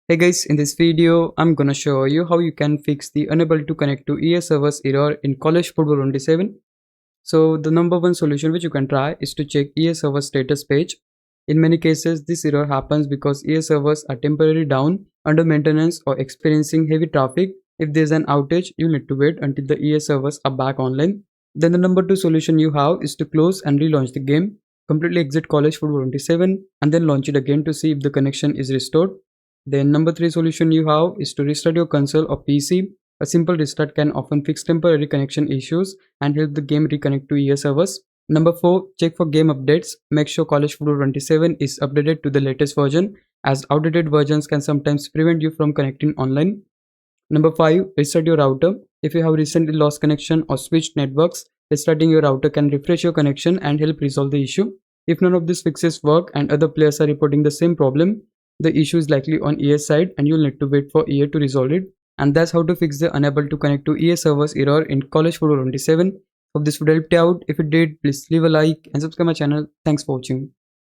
Hey guys, in this video, I'm gonna show you how you can fix the unable to connect to EA servers error in College Football 27. So the number one solution which you can try is to check EA server status page. In many cases, this error happens because EA servers are temporarily down, under maintenance or experiencing heavy traffic. If there's an outage, you need to wait until the EA servers are back online. Then the number two solution you have is to close and relaunch the game. Completely exit College Football 27 and then launch it again to see if the connection is restored. Then number three solution you have is to restart your console or PC. A simple restart can often fix temporary connection issues and help the game reconnect to EA servers. Number 4. Check for game updates. Make sure College Football 27 is updated to the latest version, as outdated versions can sometimes prevent you from connecting online. Number 5. Reset your router. If you have recently lost connection or switched networks, restarting your router can refresh your connection and help resolve the issue. If none of these fixes work and other players are reporting the same problem, the issue is likely on EA's side and you'll need to wait for EA to resolve it. And that's how to fix the unable to connect to EA servers error in College Football 27. Hope this would help you out. If it did, please leave a like and subscribe my channel. Thanks for watching.